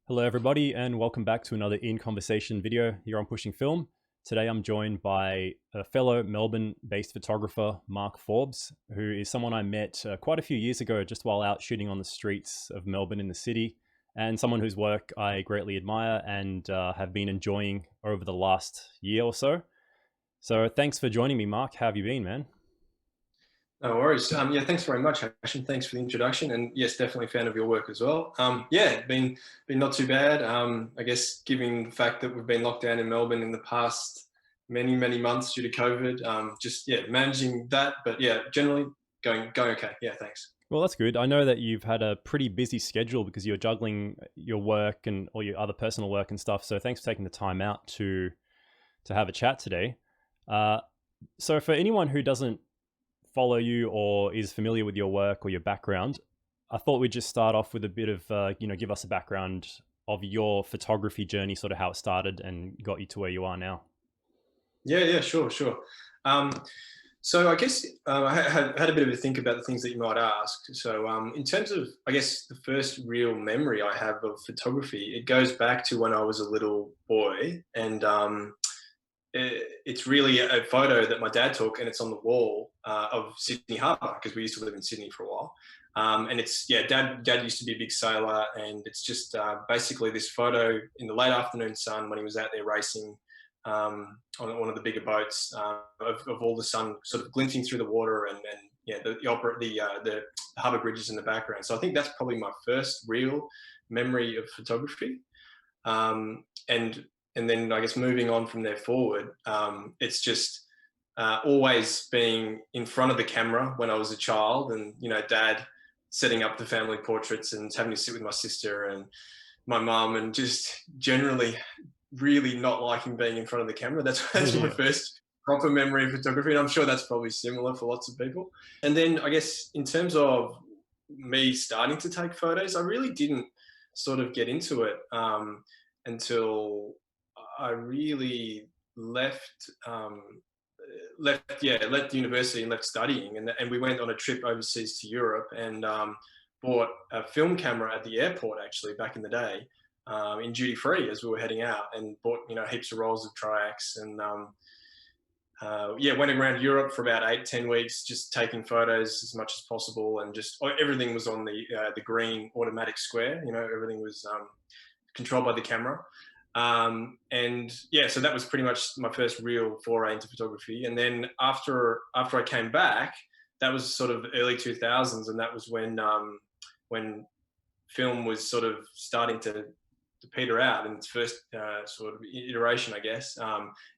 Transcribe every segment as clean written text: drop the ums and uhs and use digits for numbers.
Hello everybody and welcome back to another In Conversation video here on Pushing Film. Today I'm joined by a fellow Melbourne-based photographer, Mark Forbes, who is someone I met quite a few years ago just while out shooting on the streets of Melbourne in the city, and someone whose work I greatly admire and have been enjoying over the last year or so. So thanks for joining me, Mark. How have you been, man? No worries. Yeah, thanks very much, Ashton. Thanks for the introduction, and yes, definitely a fan of your work as well. Been not too bad. I guess given the fact that we've been locked down in Melbourne in the past many months due to COVID, managing that. But yeah, generally going okay. Yeah, thanks. Well, that's good. I know that you've had a pretty busy schedule because you're juggling your work and all your other personal work and stuff. So thanks for taking the time out to have a chat today. Uh, so for anyone who doesn't follow you or is familiar with your work or your background, I thought we'd just start off with a bit of, give us a background of your photography journey, sort of how it started and got you to where you are now. Yeah, sure. Um, so I guess I had a bit of a think about the things that you might ask. So in terms of, I guess, the first real memory I have of photography, it goes back to when I was a little boy, and it's really a photo that my dad took, and it's on the wall of Sydney Harbour because we used to live in Sydney for a while. And it's dad used to be a big sailor, and it's just basically this photo in the late afternoon sun when he was out there racing on one of the bigger boats, of all the sun sort of glinting through the water, and yeah, the harbour bridges in the background. So I think that's probably my first real memory of photography. Um, and and then I guess moving on from there forward, it's just always being in front of the camera when I was a child, and dad setting up the family portraits and having to sit with my sister and my mum, and just generally really not liking being in front of the camera. That's my Yeah. first proper memory of photography, and I'm sure that's probably similar for lots of people. And then I guess in terms of me starting to take photos, I really didn't sort of get into it until I really left left university and left studying, and we went on a trip overseas to Europe, and bought a film camera at the airport actually back in the day, in duty free as we were heading out, and bought heaps of rolls of triax, and went around Europe for about 8-10 weeks, just taking photos as much as possible, and just everything was on the green automatic square. Everything was controlled by the camera. And yeah, so that was pretty much my first real foray into photography. And then after I came back, that was sort of early 2000s, and that was when film was sort of starting to peter out in its first sort of iteration, I guess.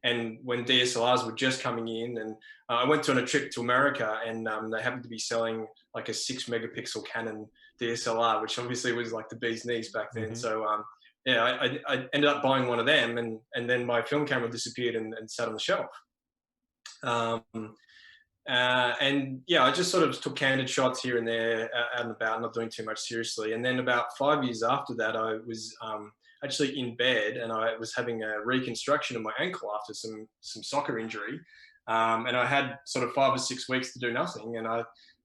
And when DSLRs were just coming in, and I went on a trip to America, and they happened to be selling like a 6 megapixel Canon DSLR, which obviously was like the bee's knees back then. Mm-hmm. So I ended up buying one of them, and then my film camera disappeared and sat on the shelf. Um, and yeah, I just sort of took candid shots here and there, out and about, not doing too much seriously. And then about 5 years after that, I was actually in bed, and I was having a reconstruction of my ankle after some soccer injury. And I had sort of 5 or 6 weeks to do nothing. And I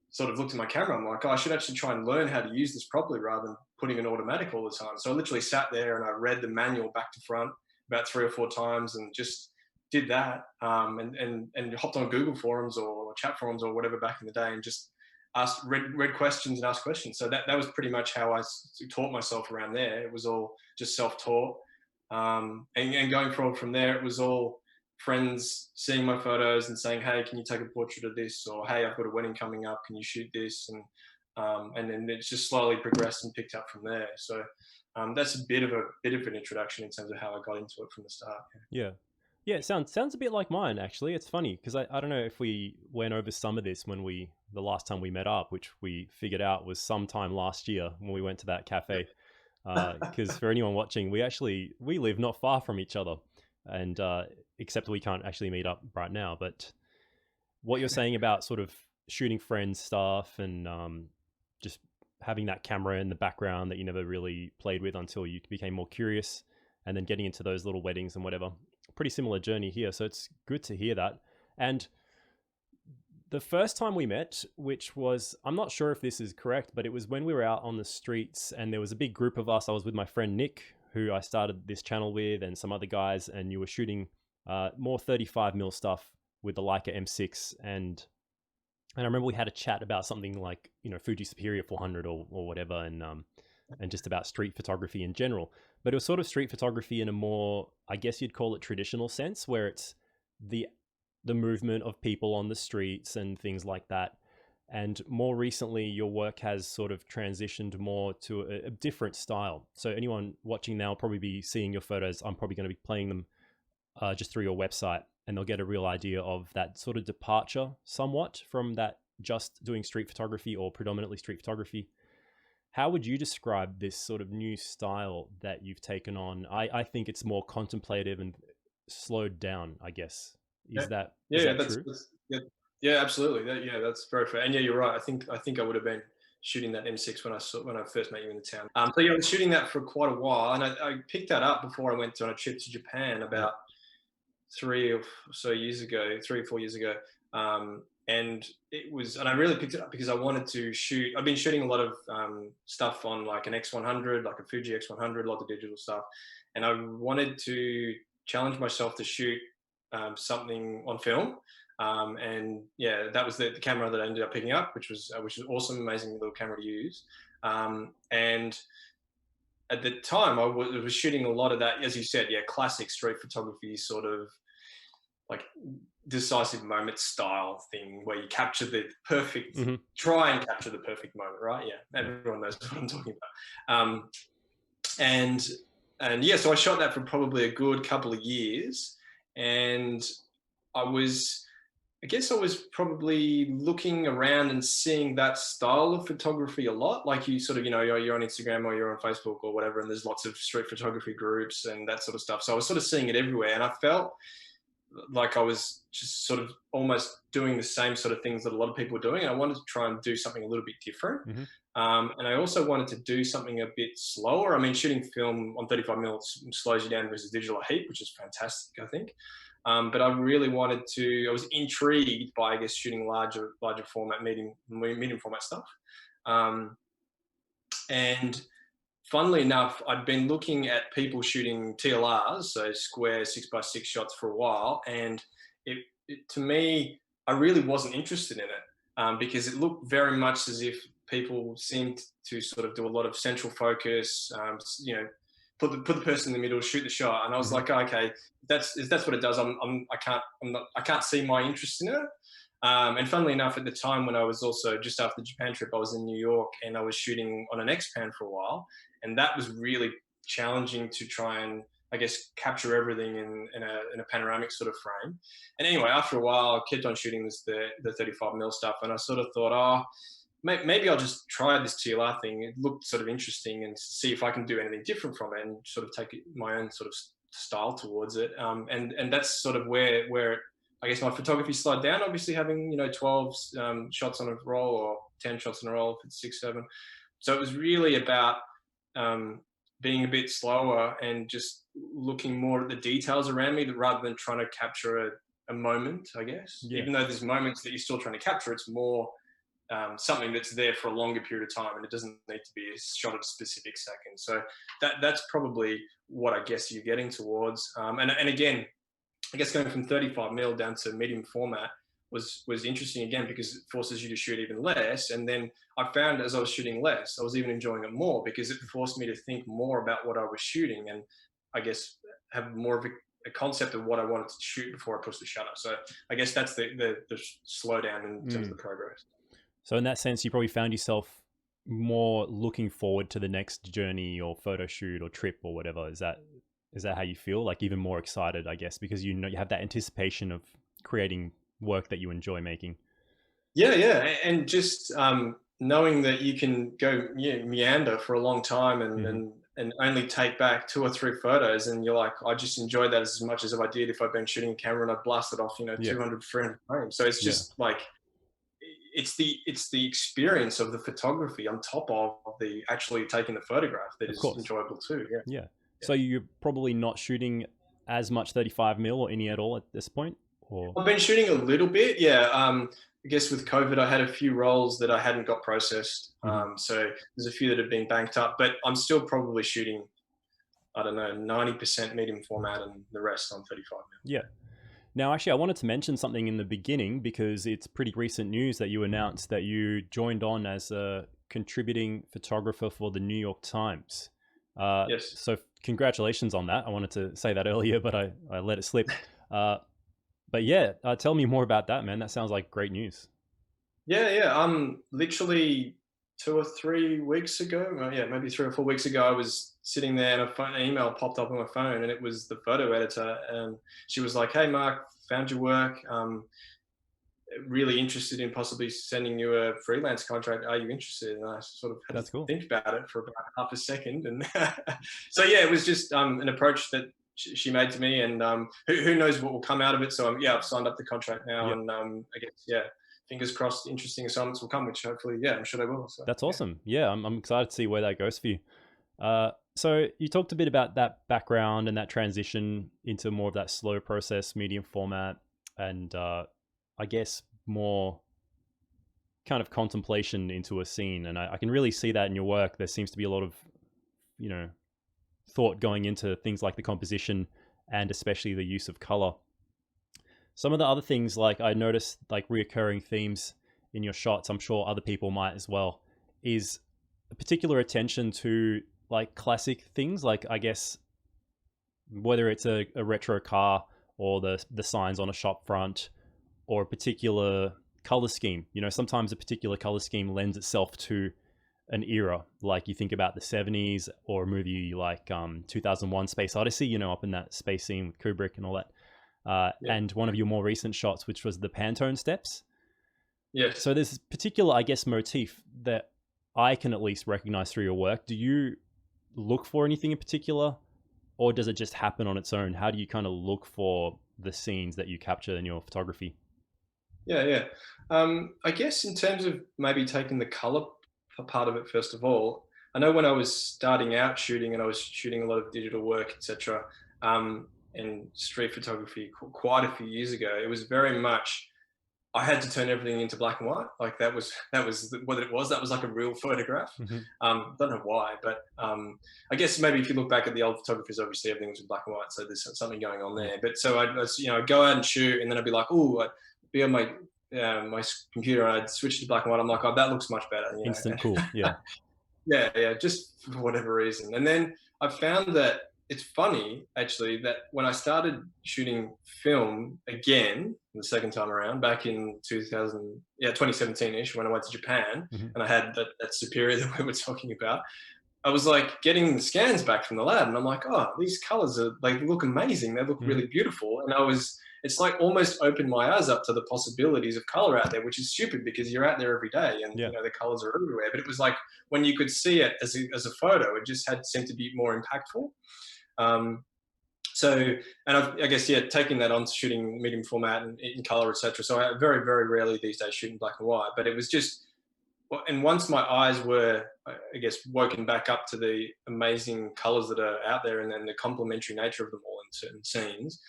sort of looked at my camera. I'm like, oh, I should actually try and learn how to use this properly rather than putting an automatic all the time. So I literally sat there and I read the manual back to front about 3 or 4 times, and just did that, and hopped on Google forums or chat forums or whatever back in the day, and just read questions and asked questions. So that was pretty much how I taught myself around there. It was all just self-taught, and going forward from there, it was all friends seeing my photos and saying, "Hey, can you take a portrait of this?" Or, "Hey, I've got a wedding coming up. Can you shoot this?" And then it's just slowly progressed and picked up from there. So that's a bit of an introduction in terms of how I got into it from the start. Yeah. Yeah, it sounds a bit like mine actually. It's funny because I don't know if we went over some of this when the last time we met up, which we figured out was sometime last year when we went to that cafe. Because for anyone watching, we live not far from each other, and except we can't actually meet up right now. But what you're saying about sort of shooting friends stuff and just having that camera in the background that you never really played with until you became more curious, and then getting into those little weddings and whatever. Pretty similar journey here, so it's good to hear that. And The first time we met, which was, I'm not sure if this is correct, but it was when we were out on the streets and there was a big group of us. I was with my friend Nick, who I started this channel with, and some other guys, and you were shooting more 35mm stuff with the Leica M6. And I remember we had a chat about something like, Fuji Superior 400 or whatever, and just about street photography in general. But it was sort of street photography in a more, I guess you'd call it traditional sense, where it's the movement of people on the streets and things like that. And more recently, your work has sort of transitioned more to a different style. So anyone watching now will probably be seeing your photos. I'm probably going to be playing them just through your website, and they'll get a real idea of that sort of departure somewhat from that just doing street photography or predominantly street photography. How would you describe this sort of new style that you've taken on? I think it's more contemplative and slowed down, I guess. Is that true? Yeah, absolutely. That's very fair. And yeah, you're right. I think I would have been shooting that M6 when I first met you in the town. So yeah, I was shooting that for quite a while, and I picked that up before I went on a trip to Japan about 3 or 4 years ago. And I really picked it up because I wanted to shoot. I've been shooting a lot of stuff on like an X100, like a Fuji X100, a lot of digital stuff, and I wanted to challenge myself to shoot something on film. And yeah, that was the camera that I ended up picking up, which was awesome, amazing little camera to use. And at the time, I was shooting a lot of that, as you said, classic street photography, sort of like decisive moment style thing, where you capture the perfect, try and capture the perfect moment, right? Yeah, everyone knows what I'm talking about. And yeah, so I shot that for probably a good couple of years, and I guess I was probably looking around and seeing that style of photography a lot. Like you sort of, you're on Instagram or you're on Facebook or whatever, and there's lots of street photography groups and that sort of stuff. So I was sort of seeing it everywhere, and I felt like I was just sort of almost doing the same sort of things that a lot of people were doing. And I wanted to try and do something a little bit different. And I also wanted to do something a bit slower. I mean, shooting film on 35mm slows you down versus digital a heap, which is fantastic, I think. But I really I was intrigued by, I guess, shooting larger format, medium format stuff. And funnily enough, I'd been looking at people shooting TLRs, so square 6x6 shots, for a while. And to me, I really wasn't interested in it because it looked very much as if people seemed to sort of do a lot of central focus, put the person in the middle, shoot the shot. And I was like, okay, that's what it does. I can't see my interest in it. And funnily enough, at the time when I was also just after the Japan trip, I was in New York and I was shooting on an X-Pan for a while. And that was really challenging to try and, I guess, capture everything in a panoramic sort of frame. And anyway, after a while, I kept on shooting the 35mm stuff. And I sort of thought, maybe I'll just try this TLR thing. It looked sort of interesting, and see if I can do anything different from it and sort of take my own sort of style towards it. And that's sort of where I guess my photography slowed down, obviously having, 12 shots on a roll or 10 shots in a roll if it's 6, 7. So it was really about being a bit slower and just looking more at the details around me rather than trying to capture a moment, I guess. Yeah. Even though there's moments that you're still trying to capture, it's more something that's there for a longer period of time, and it doesn't need to be shot at a specific second. So that's probably what I guess you're getting towards. And again, I guess going from 35mm down to medium format was interesting again, because it forces you to shoot even less. And then I found as I was shooting less, I was even enjoying it more because it forced me to think more about what I was shooting, and I guess have more of a concept of what I wanted to shoot before I pushed the shutter. So I guess that's the slowdown in terms of the progress. So in that sense, you probably found yourself more looking forward to the next journey or photo shoot or trip or whatever. Is that how you feel? Like even more excited, I guess, because you have that anticipation of creating work that you enjoy making. Yeah. And just knowing that you can go meander for a long time and only take back 2 or 3 photos, and you're like, I just enjoyed that as much as if I did if I'd been shooting a camera and I blasted off 200, 300 frames. So it's just like it's the experience of the photography on top of the actually taking the photograph that is enjoyable too. Yeah. So you're probably not shooting as much 35mm or any at all at this point? Or? I've been shooting a little bit, I guess with COVID, I had a few roles that I hadn't got processed. Hmm. So there's a few that have been banked up, but I'm still probably shooting, I don't know, 90% medium format and the rest on 35 mil. Yeah. Now, actually, I wanted to mention something in the beginning because it's pretty recent news that you announced that you joined on as a contributing photographer for the New York Times. Yes. So, congratulations on that. I wanted to say that earlier, but I let it slip. Uh, but yeah, tell me more about that, man. That sounds like great news. Yeah, yeah. Literally 2 or 3 weeks ago, well, yeah, maybe 3 or 4 weeks ago, I was sitting there and an email popped up on my phone, and it was the photo editor, and she was like, "Hey, Mark, found your work. Really interested in possibly sending you a freelance contract. Are you interested?" And I sort of had to That's cool. think about it for about half a second, and so yeah, it was just an approach that she made to me, and who knows what will come out of it. So yeah, I've signed up the contract now, Yeah, and I guess yeah, fingers crossed, interesting assignments will come, which hopefully, yeah, I'm sure they will. So that's yeah. awesome. Yeah, I'm excited to see where that goes for you. So you talked a bit about that background and that transition into more of that slow process, medium format, and I guess more kind of contemplation into a scene. And I can really see that in your work. There seems to be a lot of, you know, thought going into things like the composition and especially the use of color. Some of the other things, like I noticed, like reoccurring themes in your shots, I'm sure other people might as well, is a particular attention to like classic things, like I guess whether it's a retro car or the signs on a shop front or a particular color scheme. You know, sometimes a particular color scheme lends itself to an era. Like you think about the 70s or a movie like 2001 Space Odyssey, you know, up in that space scene with Kubrick and all that. Yeah. And one of your more recent shots, which was the Pantone steps. Yes. So there's this particular, I guess, motif that I can at least recognize through your work. Do you look for anything in particular, or does it just happen on its own? How do you kind of look for the scenes that you capture in your photography? Yeah, yeah. I guess in terms of maybe taking the color part of it first of all, I know when I was starting out shooting and I was shooting a lot of digital work, etc., and street photography quite a few years ago, it was very much I had to turn everything into black and white. Like that was what it was. That was like a real photograph. Hmm. Don't know why, but I guess maybe if you look back at the old photographers, obviously everything was in black and white, so there's something going on Yeah. there. But so I'd go out and shoot, and then I'd be like, oh, I'd be on my computer, and I'd switch to black and white. I'm like, oh, that looks much better, you Instant know. cool. Yeah. Yeah, yeah, just for whatever reason. And then I found that it's funny actually that when I started shooting film again the second time around back in 2017ish when I went to Japan Hmm. and I had that superior that we were talking about, I was like getting the scans back from the lab, and I'm like, oh, these colors are they look amazing. They look Hmm. really beautiful. And it's like almost opened my eyes up to the possibilities of color out there, which is stupid because you're out there every day, and Yeah. the colors are everywhere. But it was like when you could see it as a photo, it just had seemed to be more impactful. Um, so, and I guess yeah, taking that on to shooting medium format and in color, etc. So I very very rarely these days shoot in black and white, but it was just and once my eyes were, I guess, woken back up to the amazing colors that are out there and then the complementary nature of them all in certain scenes,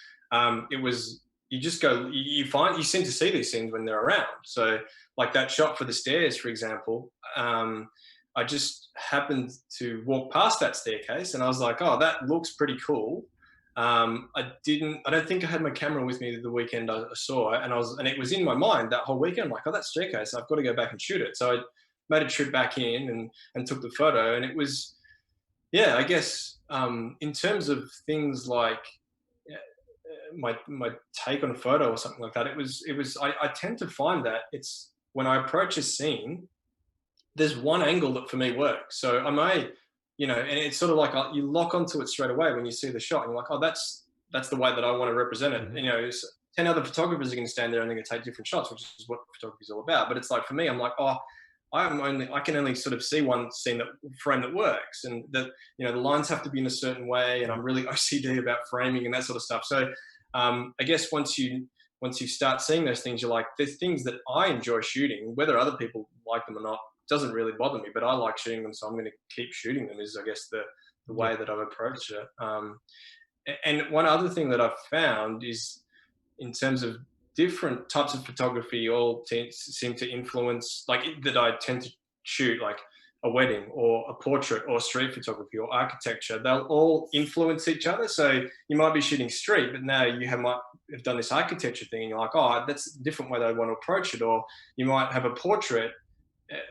it was, you just go, you seem to see these scenes when they're around. So, like that shot for the stairs, for example, I just happened to walk past that staircase and I was like, oh, that looks pretty cool. I don't think I had my camera with me the weekend I saw it, and it was in my mind that whole weekend. I'm like, oh, that staircase, I've got to go back and shoot it. So I made a trip back in and took the photo, and it was, yeah, I guess in terms of things like my take on a photo or something like that, I tend to find that it's when I approach a scene, there's one angle that for me works. So I may, and it's sort of like you lock onto it straight away when you see the shot. And you're like, oh, that's the way that I want to represent it. Hmm. 10 other photographers are going to stand there and they're going to take different shots, which is what photography is all about. But it's like for me, I'm like, oh, I can only sort of see one frame that works, and that the lines have to be in a certain way, and I'm really OCD about framing and that sort of stuff. So I guess once you start seeing those things, you're like, there's things that I enjoy shooting, whether other people like them or not doesn't really bother me, but I like shooting them, so I'm going to keep shooting them. Is I guess the Yeah. way that I've approached it. And one other thing that I've found is in terms of different types of photography all seem to influence, like that I tend to shoot, like a wedding or a portrait or street photography or architecture. They'll all influence each other. So you might be shooting street, but now might have done this architecture thing and you're like, oh, that's a different way that I want to approach it. Or you might have a portrait,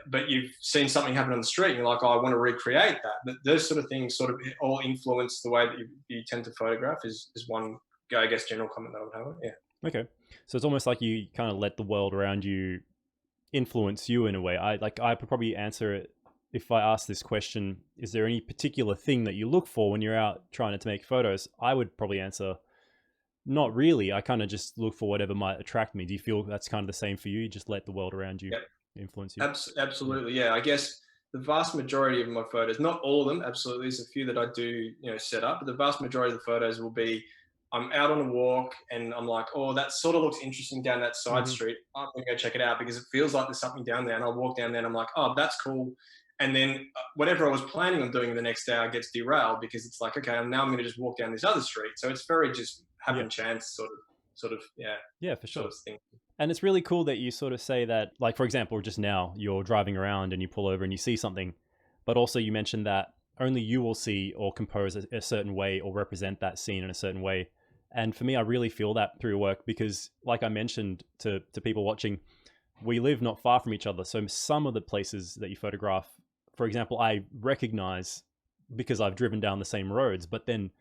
but you've seen something happen on the street and you're like, oh, I want to recreate that. But those sort of things sort of all influence the way that you tend to photograph is one, I guess, general comment that I would have. Yeah. Okay. So it's almost like you kind of let the world around you influence you in a way. I could probably answer it if I ask this question, is there any particular thing that you look for when you're out trying to make photos? I would probably answer, not really. I kind of just look for whatever might attract me. Do you feel that's kind of the same for you? You just let the world around you influence you? Absolutely, yeah. I guess the vast majority of my photos, not all of them, absolutely, there's a few that I do, set up, but the vast majority of the photos will be, I'm out on a walk and I'm like, oh, that sort of looks interesting down that side street. I'm going to go check it out because it feels like there's something down there. And I'll walk down there and I'm like, oh, that's cool. And then whatever I was planning on doing the next day gets derailed because it's like, okay, now I'm going to just walk down this other street. So it's very just happen chance sort of, yeah. Yeah, for sure. Sort of thing. And it's really cool that you sort of say that, like, for example, just now you're driving around and you pull over and you see something, but also you mentioned that only you will see or compose a certain way or represent that scene in a certain way. And for me, I really feel that through your work because, like I mentioned to people watching, we live not far from each other. So some of the places that you photograph, for example, I recognize because I've driven down the same roads. But then,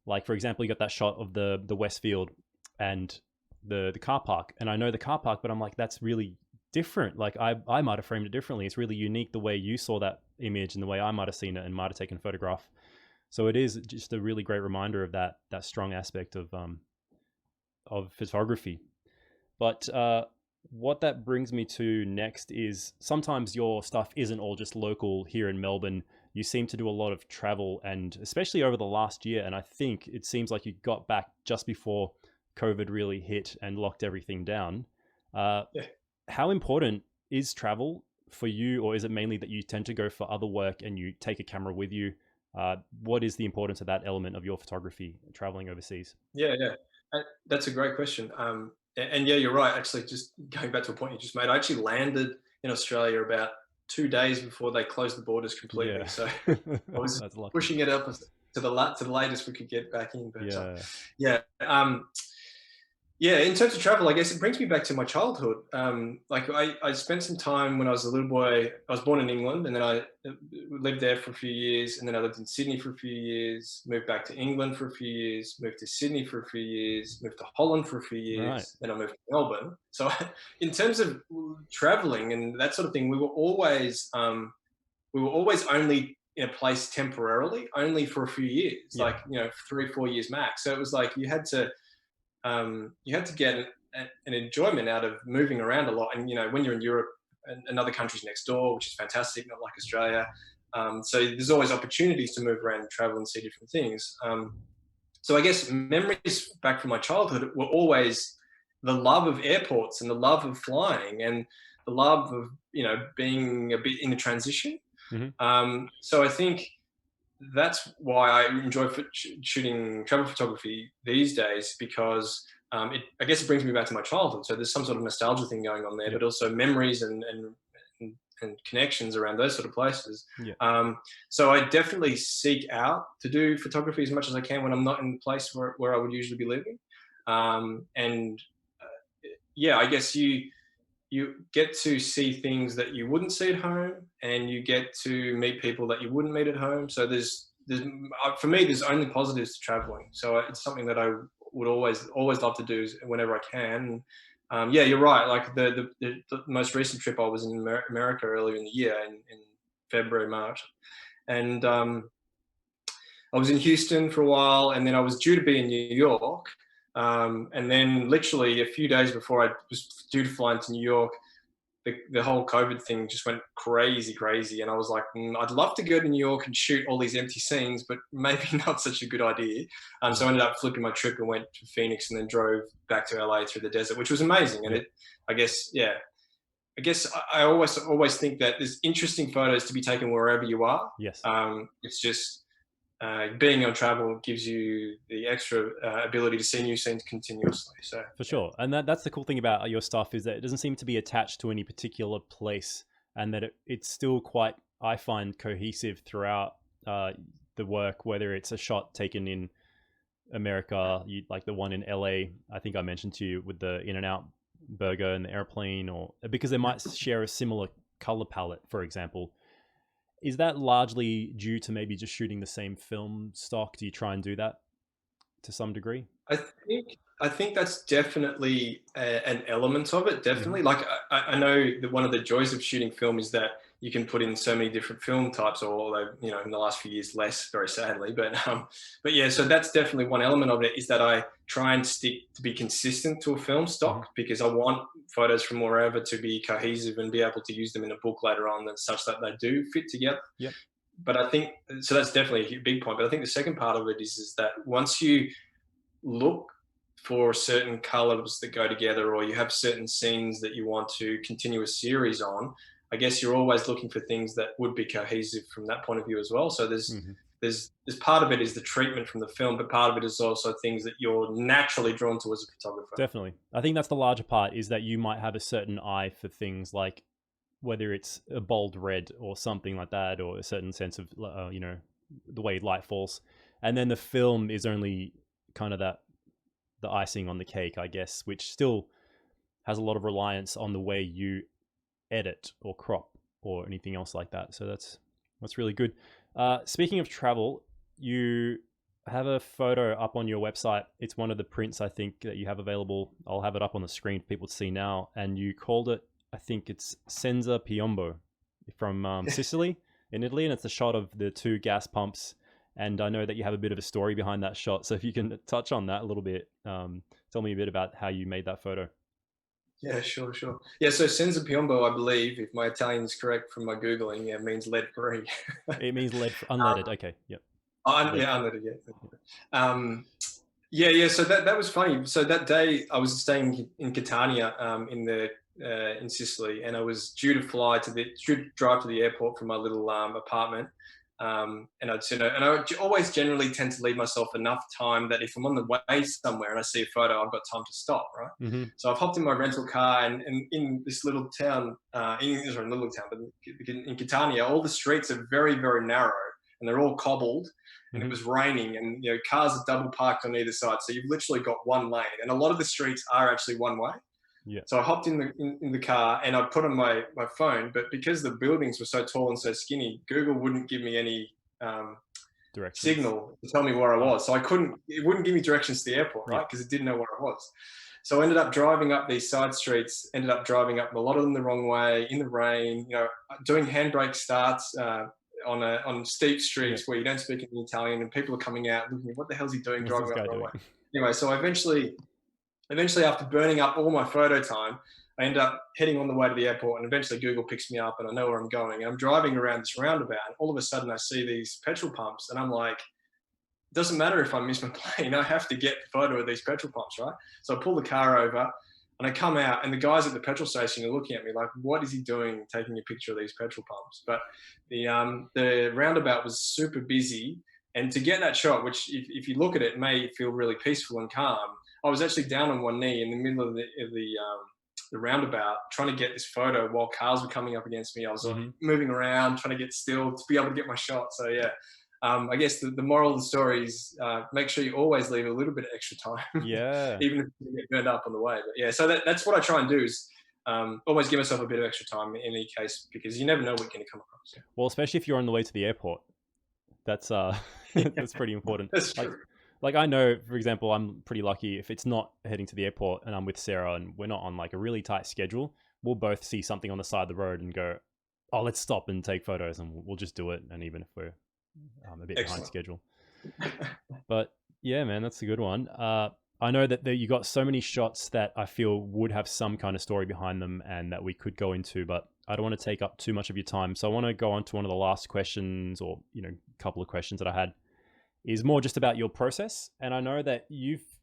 like, for example, you got that shot of the Westfield and the car park. And I know the car park, but I'm like, that's really different. Like, I might have framed it differently. It's really unique the way you saw that image and the way I might have seen it and might have taken a photograph. So it is just a really great reminder of that strong aspect of photography. But what that brings me to next is sometimes your stuff isn't all just local here in Melbourne. You seem to do a lot of travel, and especially over the last year. And I think it seems like you got back just before COVID really hit and locked everything down. How important is travel for you, or is it mainly that you tend to go for other work and you take a camera with you? What is the importance of that element of your photography traveling overseas? Yeah. That's a great question. And yeah, you're right. Actually, just going back to a point you just made, I actually landed in Australia about 2 days before they closed the borders completely. Yeah. So I was pushing it up to the latest we could get back in. But yeah, in terms of travel, I guess it brings me back to my childhood. Like I spent some time when I was a little boy. I was born in England, and then I lived there for a few years, and then I lived in Sydney for a few years. Moved back to England for a few years. Moved to Sydney for a few years. Moved to Holland for a few years. Right. Then I moved to Melbourne. So, in terms of traveling and that sort of thing, we were always only in a place temporarily, only for a few years, like 3-4 years max. So it was like you had to get an enjoyment out of moving around a lot. And, when you're in Europe and other countries next door, which is fantastic, not like Australia. So there's always opportunities to move around and travel and see different things. So I guess memories back from my childhood were always the love of airports and the love of flying and the love of, being a bit in a transition. So I think that's why I enjoy shooting travel photography these days, because I guess it brings me back to my childhood. So there's some sort of nostalgia thing going on there, but also memories and connections around those sort of places. So I definitely seek out to do photography as much as I can when I'm not in the place where I would usually be living. I guess you get to see things that you wouldn't see at home, and you get to meet people that you wouldn't meet at home. So there's for me, there's only positives to traveling. So it's something that I would always love to do whenever I can. You're right. Like the most recent trip, I was in America earlier in the year in February, March, and I was in Houston for a while, and then I was due to be in New York. And then literally a few days before I was due to fly into New York, the whole COVID thing just went crazy. And I was like, I'd love to go to New York and shoot all these empty scenes, but maybe not such a good idea. So I ended up flipping my trip and went to Phoenix and then drove back to LA through the desert, which was amazing. And I guess I always think that there's interesting photos to be taken wherever you are. Yes. It's just, being on travel gives you the extra ability to see new scenes continuously. So For sure. And that's the cool thing about your stuff, is that it doesn't seem to be attached to any particular place, and that it's still quite, I find, cohesive throughout the work, whether it's a shot taken in America, like the one in LA, I think I mentioned to you, with the In-N-Out burger and the airplane, or because they might share a similar color palette, for example. Is that largely due to maybe just shooting the same film stock? Do you try and do that to some degree? I think I think that's definitely an element of it. Mm-hmm. Definitely, like I know that one of the joys of shooting film is that you can put in so many different film types. Or although in the last few years less, very sadly, but yeah. So that's definitely one element of it, is that I try and stick to be consistent to a film Mm-hmm. stock, because I want photos from wherever to be cohesive and be able to use them in a book later on, and such that they do fit together. Yep. But I think so. That's definitely a big point. But I think the second part of it is that once you look for certain colors that go together, or you have certain scenes that you want to continue a series on, I guess you're always looking for things that would be cohesive from that point of view as well. So Mm-hmm. there's part of it is the treatment from the film, but part of it is also things that you're naturally drawn to as a photographer. Definitely. I think that's the larger part, is that you might have a certain eye for things like whether it's a bold red or something like that, or a certain sense of, the way light falls. And then the film is only kind of the icing on the cake, I guess, which still has a lot of reliance on the way you edit or crop or anything else like that. So that's really good. Speaking of travel, you have a photo up on your website. It's one of the prints, I think, that you have available. I'll have it up on the screen for people to see now. And you called it, I think it's Senza Piombo, from Sicily in Italy. And it's a shot of the two gas pumps. And I know that you have a bit of a story behind that shot. So if you can touch on that a little bit, tell me a bit about how you made that photo. Yeah, sure. Yeah, so senza piombo, I believe, if my Italian is correct from my Googling, yeah, means lead free. It means unleaded. Okay. Yep. Lead Yeah, unleaded, yeah. Um, yeah. So that was funny. So that day I was staying in Catania, in Sicily, and I was due to drive to the airport from my little apartment. And I would always generally tend to leave myself enough time that if I'm on the way somewhere and I see a photo, I've got time to stop, right? Mm-hmm. So I've hopped in my rental car, and in this little town, but in Catania, all the streets are very, very narrow, and they're all cobbled. And Mm-hmm. it was raining, and cars are double parked on either side, so you've literally got one lane, and a lot of the streets are actually one way. Yeah. So I hopped in the car, and I put on my phone, but because the buildings were so tall and so skinny, Google wouldn't give me any signal to tell me where I was. So it wouldn't give me directions to the airport, right? Because it didn't know where I was. So I ended up driving up these side streets, ended up driving up a lot of them the wrong way, in the rain, doing handbrake starts on steep streets where you don't speak any Italian, and people are coming out looking, what the hell's he doing driving up the wrong way? Anyway, so eventually after burning up all my photo time, I end up heading on the way to the airport, and eventually Google picks me up and I know where I'm going. And I'm driving around this roundabout, and all of a sudden I see these petrol pumps, and I'm like, it doesn't matter if I miss my plane, I have to get the photo of these petrol pumps, right? So I pull the car over and I come out, and the guys at the petrol station are looking at me like, what is he doing taking a picture of these petrol pumps? But the roundabout was super busy. And to get that shot, which if you look at it, may feel really peaceful and calm, I was actually down on one knee in the middle of the roundabout trying to get this photo while cars were coming up against me. I was moving around, trying to get still to be able to get my shot. So yeah, I guess the moral of the story is make sure you always leave a little bit of extra time. Yeah. Even if you get burned up on the way. But yeah, so that's what I try and do, is always give myself a bit of extra time in any case, because you never know what you're going to come across. Well, especially if you're on the way to the airport. That's that's pretty important. That's true. Like I know, for example, I'm pretty lucky if it's not heading to the airport and I'm with Sarah and we're not on like a really tight schedule, we'll both see something on the side of the road and go, oh, let's stop and take photos, and we'll just do it. And even if we're a bit behind schedule. But yeah, man, that's a good one. I know that you got so many shots that I feel would have some kind of story behind them and that we could go into, but I don't want to take up too much of your time. So I want to go on to one of the last questions, or, couple of questions that I had, is more just about your process. And I know that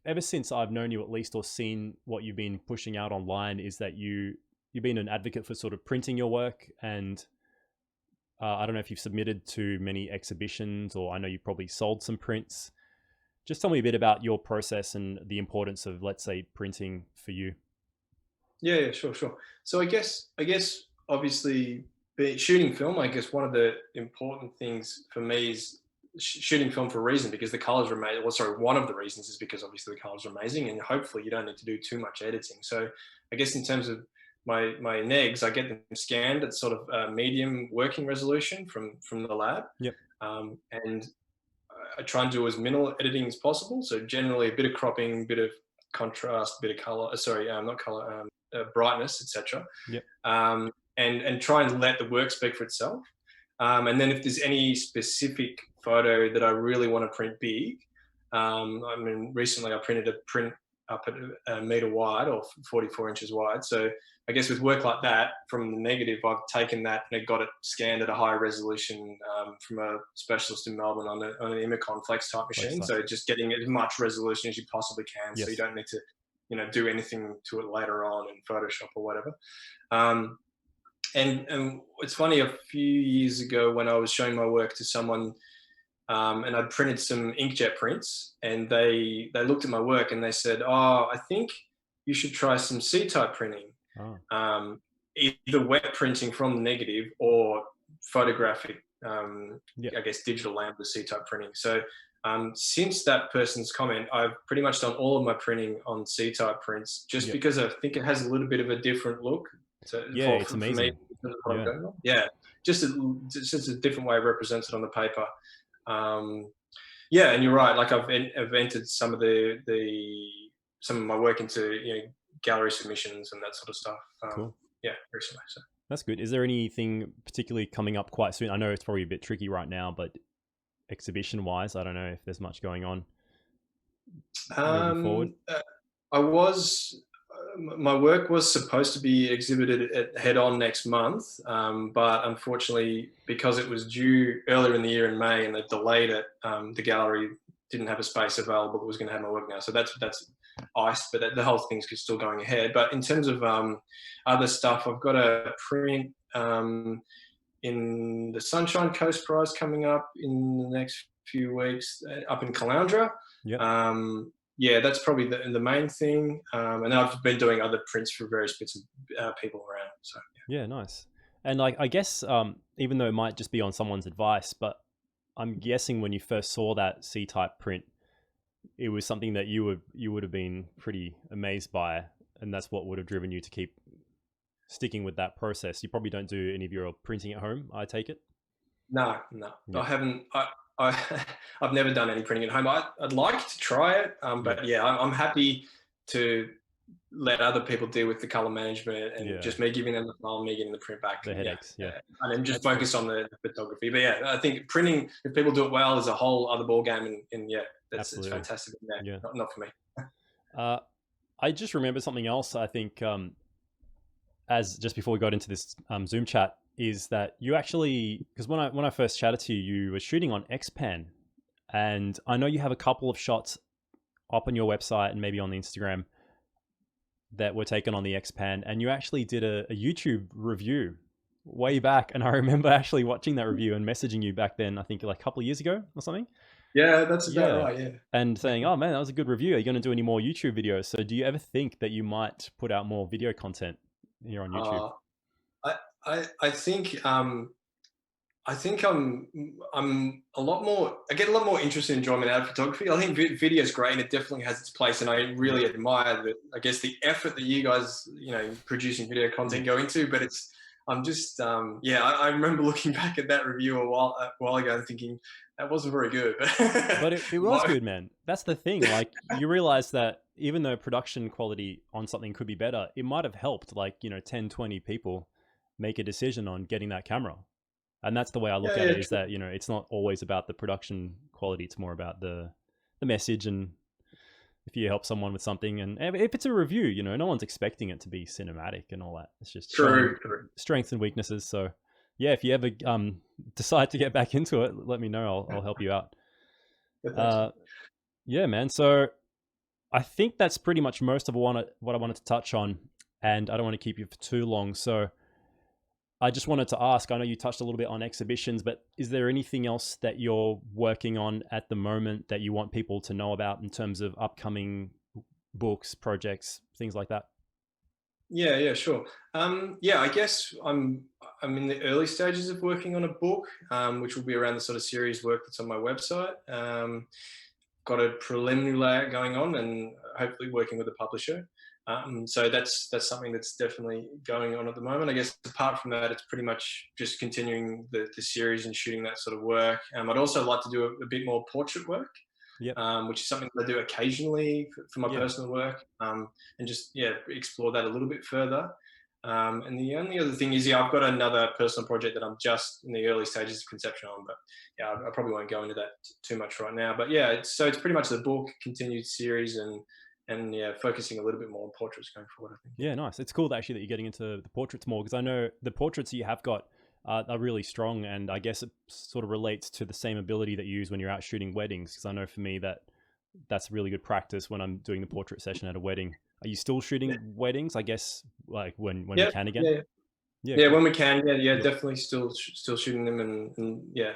ever since I've known you at least, or seen what you've been pushing out online, is that you've been an advocate for sort of printing your work and I don't know if you've submitted to many exhibitions, or I know you've probably sold some prints. Just tell me a bit about your process and the importance of, let's say, printing for you. Yeah, sure. So I guess obviously shooting film. I guess one of the important things for me is shooting film for a reason, because the colors are amazing. Well, sorry, one of the reasons is because obviously the colors are amazing, and hopefully you don't need to do too much editing. So I guess in terms of my negs, I get them scanned at sort of medium working resolution from the lab, Yep. and I try and do as minimal editing as possible. So generally, a bit of cropping, bit of contrast, bit of color. Sorry, not color, brightness, etc. Yep. And try and let the work speak for itself. And then if there's any specific photo that I really want to print big, I mean, recently I printed a print up at a meter wide, or 44 inches wide. So I guess with work like that, from the negative, I've taken that and got it scanned at a high resolution from a specialist in Melbourne on an Imicon Flex type machine. So just getting as much resolution as you possibly can, Yes. so you don't need to, do anything to it later on in Photoshop or whatever. And it's funny, a few years ago when I was showing my work to someone, and I'd printed some inkjet prints, and they looked at my work and they said, "Oh, I think you should try some C-type printing, either wet printing from the negative or photographic, I guess digital lambda C-type printing." So since that person's comment, I've pretty much done all of my printing on C-type prints, just because I think it has a little bit of a different look. So it's amazing. For me, just a different way it represents it on the paper. And you're right. Like I've entered some of some of my work into gallery submissions and that sort of stuff. Cool. Yeah, recently. So that's good. Is there anything particularly coming up quite soon? I know it's probably a bit tricky right now, but exhibition wise, I don't know if there's much going on moving forward. My work was supposed to be exhibited at Head On next month, but unfortunately, because it was due earlier in the year in May and they delayed it, the gallery didn't have a space available that was going to have my work now. So that's iced, but the whole thing's still going ahead. But in terms of other stuff, I've got a print in the Sunshine Coast Prize coming up in the next few weeks up in Caloundra. Yeah, that's probably the main thing. And I've been doing other prints for various bits of people around. So yeah, nice. And like, I guess even though it might just be on someone's advice, but I'm guessing when you first saw that C-type print, it was something that you would have been pretty amazed by, and that's what would have driven you to keep sticking with that process. You probably don't do any of your printing at home, I take it? No. Yeah. I haven't. I've never done any printing at home. I'd like to try it, but I'm happy to let other people deal with the color management and just me giving them the file, me getting the print back. The headaches, and then just focus on the photography. But yeah, I think printing, if people do it well, is a whole other ball game, and it's fantastic. Not for me. I just remember something else. I think as just before we got into this Zoom chat, is that you actually, because when I first chatted to you, you were shooting on Xpan, and I know you have a couple of shots up on your website and maybe on the Instagram that were taken on the Xpan, and you actually did a YouTube review way back, and I remember actually watching that review and messaging you back then, I think like a couple of years ago or something. Yeah, that's about right, yeah. And saying, oh man, that was a good review. Are you going to do any more YouTube videos? So do you ever think that you might put out more video content here on YouTube? I think I'm a lot more. I get a lot more interest and enjoyment out of photography. I think video is great, and it definitely has its place. And I really admire the effort that you guys, producing video content go into. But I remember looking back at that review a while ago and thinking that wasn't very good. But it was good, man. That's the thing. Like, you realize that even though production quality on something could be better, it might have helped 10, 20 people make a decision on getting that camera. And that's the way I look at it, is that, it's not always about the production quality. It's more about the message. And if you help someone with something, and if it's a review, no one's expecting it to be cinematic and all that. It's just true. Strengths and weaknesses. So yeah, if you ever decide to get back into it, let me know. I'll help you out. Yeah, man. So I think that's pretty much most of what I wanted to touch on, and I don't want to keep you for too long. So I just wanted to ask, I know you touched a little bit on exhibitions, but is there anything else that you're working on at the moment that you want people to know about in terms of upcoming books, projects, things like that? Yeah, yeah, sure. Yeah, I guess I'm in the early stages of working on a book, which will be around the sort of series work that's on my website. Got a preliminary layout going on, and hopefully working with a publisher. So that's something that's definitely going on at the moment. I guess apart from that, it's pretty much just continuing the series and shooting that sort of work. I'd also like to do a bit more portrait work, Yep. which is something that I do occasionally for my Yeah. personal work, and just explore that a little bit further. And the only other thing is, I've got another personal project that I'm just in the early stages of conception on, but yeah, I probably won't go into that too much right now. But yeah, it's pretty much the book, continued series, and yeah, focusing a little bit more on portraits going forward, I think. Yeah, nice. It's cool actually that you're getting into the portraits more, because I know the portraits that you have got are really strong, and I guess it sort of relates to the same ability that you use when you're out shooting weddings. Because I know for me that's really good practice when I'm doing the portrait session at a wedding. Are you still Yeah, shooting weddings? I guess like when you yeah, can again. yeah, Yeah, yeah. cool. When we can, yeah, yeah, Yep. definitely still shooting them, and yeah.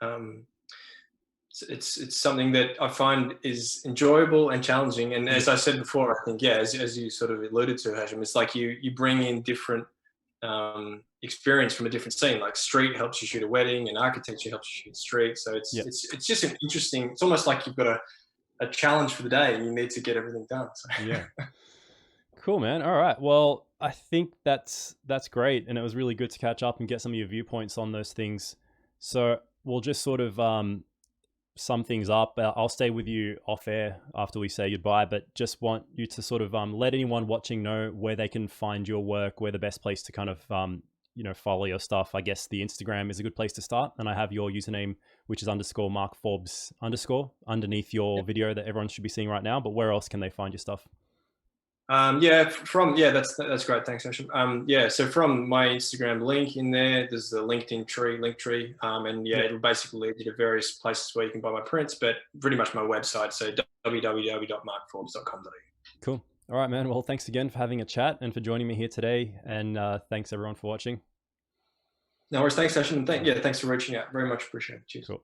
Um, it's something that I find is enjoyable and challenging. And as Yep. I said before, I think as you sort of alluded to, Hashim, it's like you bring in different experience from a different scene. Like street helps you shoot a wedding, and architecture helps you shoot street. So Yep. it's just an interesting. It's almost like you've got a challenge for the day, and you need to get everything done. Yeah. So. Cool, man. All right. Well, I think that's great, and it was really good to catch up and get some of your viewpoints on those things. So we'll just sort of sum things up. I'll stay with you off air after we say goodbye, but just want you to sort of let anyone watching know where they can find your work, where the best place to kind of follow your stuff. I guess the Instagram is a good place to start, and I have your username, which is underscore Mark Forbes underscore underneath your video that everyone should be seeing right now. But where else can they find your stuff? That's great. Thanks, Ashim. Yeah, so from my Instagram link in there's the LinkedIn link tree, and yeah, Yep. it'll basically lead you to various places where you can buy my prints, but pretty much my website, so www.markforbes.com.au. Cool. All right, man. Well, thanks again for having a chat and for joining me here today. And thanks everyone for watching. No worries. Thanks, Ashim. All right. Thanks for reaching out. Very much appreciated. Cheers. Cool.